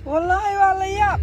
Wallahi waa la yaab.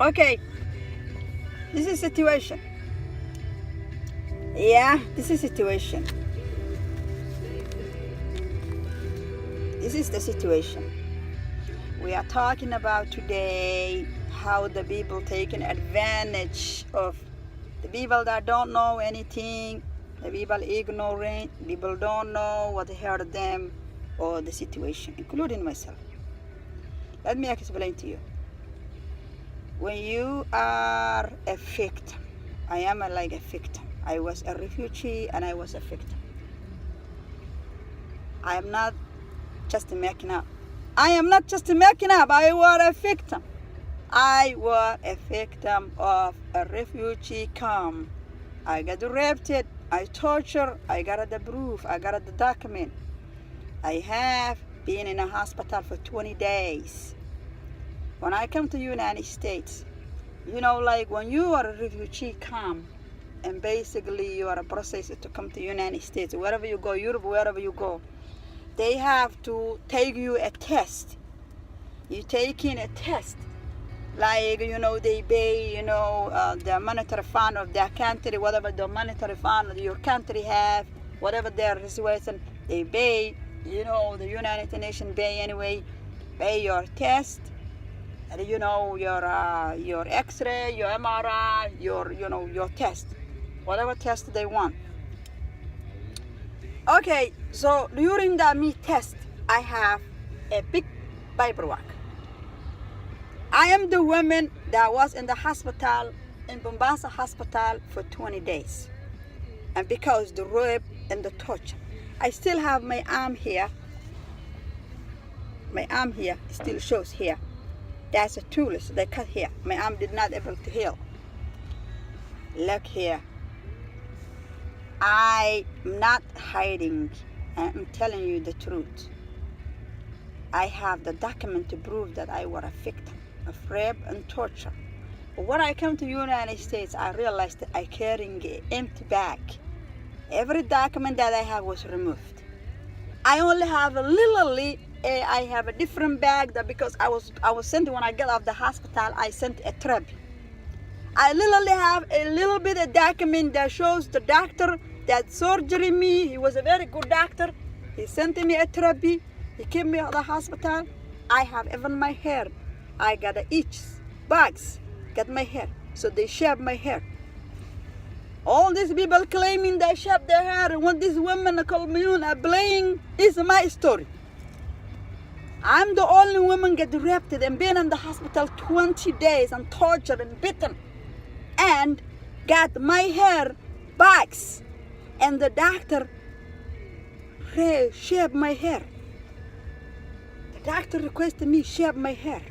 Okay, this is situation. Yeah, this is situation. This is the situation. We are talking about today how the people taking advantage of the people that don't know anything, the people ignorant, people don't know what hurt them or the situation, including myself. Let me explain to you. When you are a victim, I am like a victim. I was a refugee and I was a victim. I am not just making up. I am not just making up. I was a victim. I was a victim of a refugee camp. I got raped, I tortured, I got the proof, I got the document. I have been in a hospital for 20 days. When I come to United States, you know, like when you are a refugee camp, and basically you are a process to come to United States, wherever you go, Europe, wherever you go, they have to take you a test. You take in a test. Like, you know, they pay, you know, the monetary fund of their country, whatever the monetary fund your country have, whatever their situation, they pay, you know, the United Nations pay anyway, pay your test. And you know, your X-ray, your MRI, your test, whatever test they want. Okay, so during the me test, I have a big paperwork. I am the woman that was in the hospital, in Mombasa hospital for 20 days. And because the rape and the torture, I still have my arm here. My arm here still shows here. That's a tool, so they cut here. My arm did not able to heal. Look here. I'm not hiding. I'm telling you the truth. I have the document to prove that I was a victim of rape and torture. But when I came to the United States, I realized that I carrying an empty bag. Every document that I have was removed. I only have a I have a different bag that because I was sent when I get out of the hospital, I sent a trip. I literally have a little bit of document that shows the doctor that surgery me. He was a very good doctor. He sent me a therapy. He kept me at the hospital. I have even my hair. I got each bags, got my hair. So they shave my hair. All these people claiming they shave their hair and when these women called me are playing is my story. I'm the only woman get raped and been in the hospital 20 days and tortured and beaten and got my hair bags and the doctor shaved my hair. The doctor requested me shave my hair.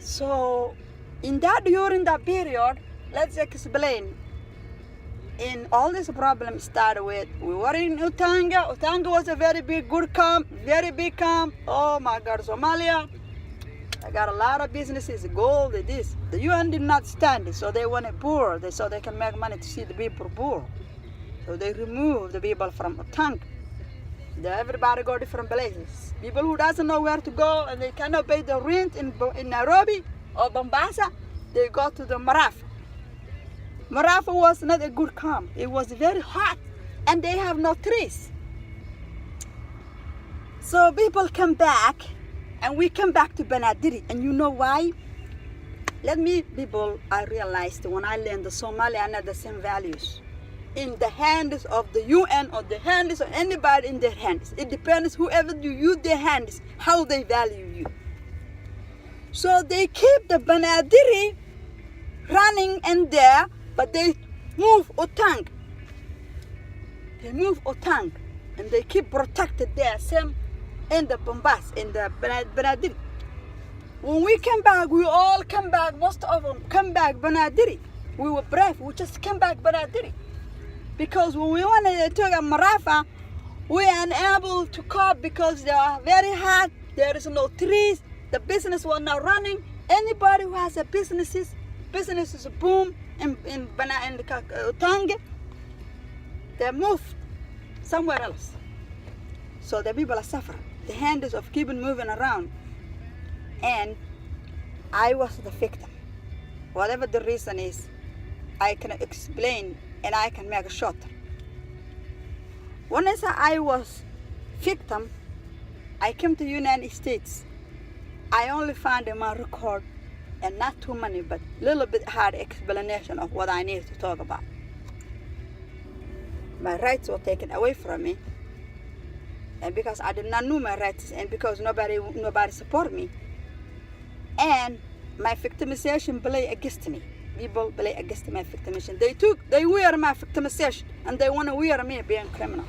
So during that period, let's explain. In all this problem started with, we were in Utanga. Utanga was a very big, good camp, very big camp. Oh my God, Somalia. I got a lot of businesses, gold, this. The UN did not stand it, so they wanted poor. So they can make money to see the people poor. So they removed the people from Utanga. Everybody go different places. People who doesn't know where to go and they cannot pay the rent in Nairobi or Mombasa, they go to the Marafa. Marafa was not a good camp. It was very hot and they have no trees. So people come back and we come back to Banadiri. And you know why? I realized when I learned the Somali are not the same values. In the hands of the UN or the hands of anybody in their hands. It depends whoever you use their hands, how they value you. So they keep the Banadiri running in there, but they move Otang. They move Otang and they keep protected there. Same in the Bombas, in the Banadiri. When we came back, we all came back, most of them came back Banadiri. We were brave, we just came back Banadiri. Because when we wanted to take a Marafa, we are unable to cope because they are very hot, there is no trees, the business was not running. Anybody who has a businesses boom in Tange, they moved somewhere else. So the people are suffering. The handles of keeping moving around. And I was the victim. Whatever the reason is, I can explain and I can make it shorter. When I was victim, I came to the United States. I only found in my record, and not too many, but a little bit hard explanation of what I need to talk about. My rights were taken away from me, and because I did not know my rights, and because nobody support me, and my victimization play against me. People play against my victimization. They wear my victimization, and they want to wear me being criminal.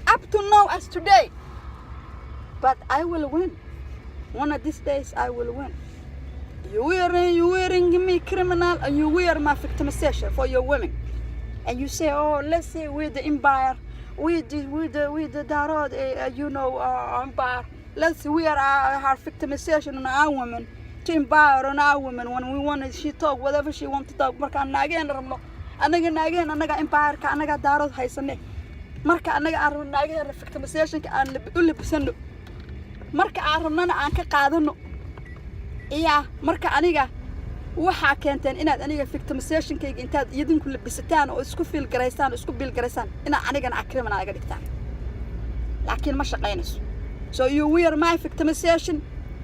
Up to now as today, but I will win. One of these days I will win. You wearing me criminal, and you wear my victimization for your women, and you say, oh, let's say we're the empire, we the Darod, empire. Let's wear our victimization on our women, to empower on our women when we want to. She talk whatever she want to talk. Marka naageen rabno, anaga empire ka anaga Darod haysane. Marka anaga arno naageen victimization ka aan u libsano. Marka aan rabnana aan ka qaadano. Iya marka aniga waxa keenteen inaad aniga victimization kayga intaad idinku labisataan oo isku feel gareysaan ina anigana criminal iga dhigtaan. Laakiin ma shaqeynayso. So you wear my victimization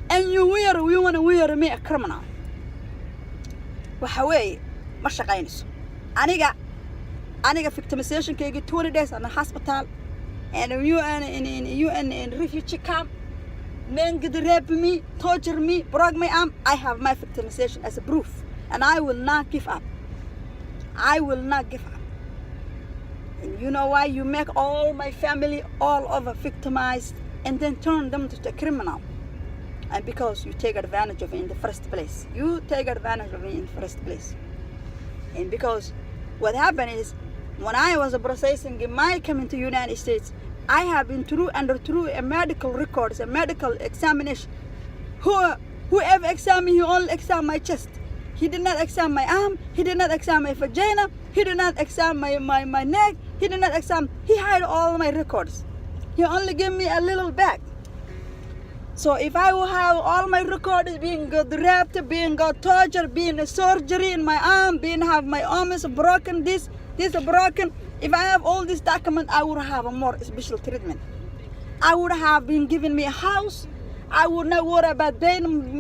and you want to wear me a criminal. Waxa weeye ma shaqeynayso. Aniga victimization kayga 20 days in the hospital, and you in refugee camp. Men could rape me, torture me, broke my arm. I have my victimization as a proof, and I will not give up. I will not give up. And you know why? You make all my family all over victimized and then turn them to the criminal. And because you take advantage of it in the first place. You take advantage of it in the first place. And because what happened is, when I was processing my coming to the United States, I have been through a medical records, a medical examination. Whoever examined me, he only examined my chest. He did not examine my arm. He did not examine my vagina. He did not examine my neck. He did not examine. He hid all my records. He only gave me a little bag. So if I will have all my records being got raped, being got tortured, being a surgery in my arm, being have my arms broken, this broken. If I have all this document, I would have a more special treatment. I would have been given me a house. I would not worry about them,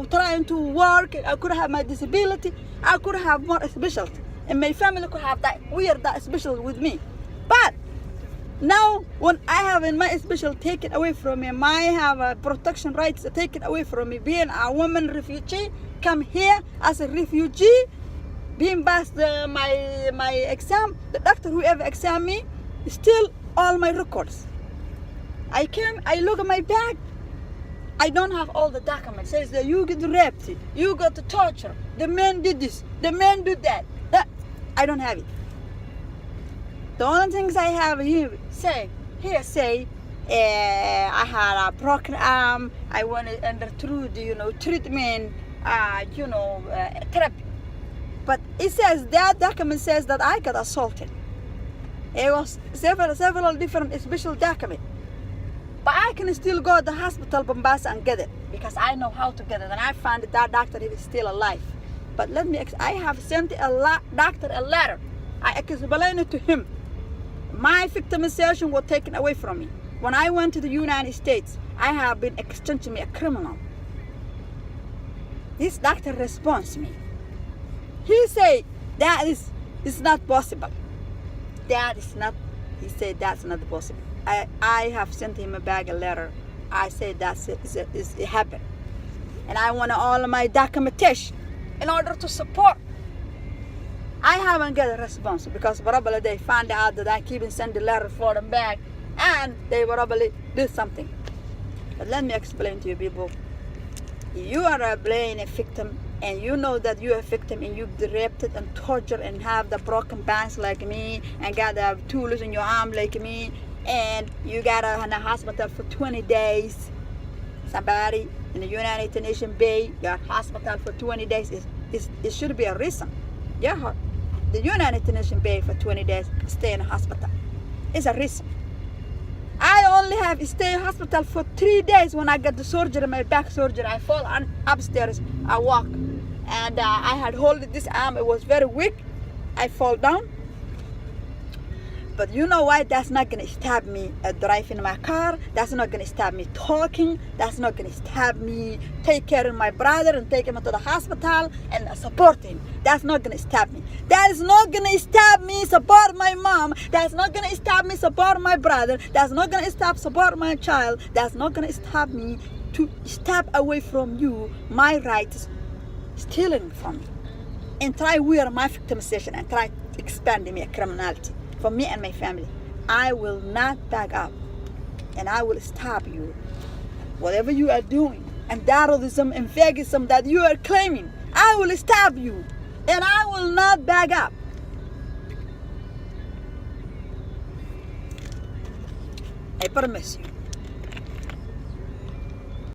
trying to work. I could have my disability. I could have more specialty. And my family could have that special with me. But now, when I have my special taken away from me, I have protection rights taken away from me, being a woman refugee, come here as a refugee, being passed my exam, the doctor whoever examined me, still all my records. I look at my bag, I don't have all the documents. It says that you get raped, you got torture, the man did this, the man did that. I don't have it. The only things I have here say, I had a broken arm, I went under through the, treatment, therapy. But it says, that document says that I got assaulted. It was several different special documents. But I can still go to the hospital, Bombasa, and get it. Because I know how to get it. And I found that doctor is still alive. But I have sent doctor a letter. I explained it to him. My victimization was taken away from me. When I went to the United States, I have been exchanged me a criminal. This doctor responds me. He said, that is not possible. He said, that's not possible. I have sent him back a letter. I said, it happened. And I want all of my documentation in order to support. I haven't got a response because probably they found out that I keep sending letters for them back, and they probably did something. But let me explain to you people. You are playing a victim, and you know that you're a victim, and you raped and tortured and have the broken bones like me, and got the tools in your arm like me, and you got in the hospital for 20 days. Somebody in the United Nations Bay got hospital for 20 days. It should be a reason. Yeah, the United Nations Bay for 20 days stay in the hospital. It's a reason. I only have stay in hospital for 3 days. When I got the surgery, my back surgery, I fall upstairs. I walk, and I had hold this arm. It was very weak. I fall down. But you know why? That's not gonna stop me driving my car. That's not gonna stop me talking. That's not gonna stop me take care of my brother and take him to the hospital and support him. That's not gonna stop me. That is not gonna stop me support my mom. That's not gonna stop me support my brother. That's not gonna stop support my child. That's not gonna stop me to step away from you my rights, stealing from me, and try wear my victimization and try expanding my criminality for me and my family. I will not back up, and I will stop you. Whatever you are doing, and terrorism and veganism that you are claiming, I will stop you, and I will not back up. I promise you.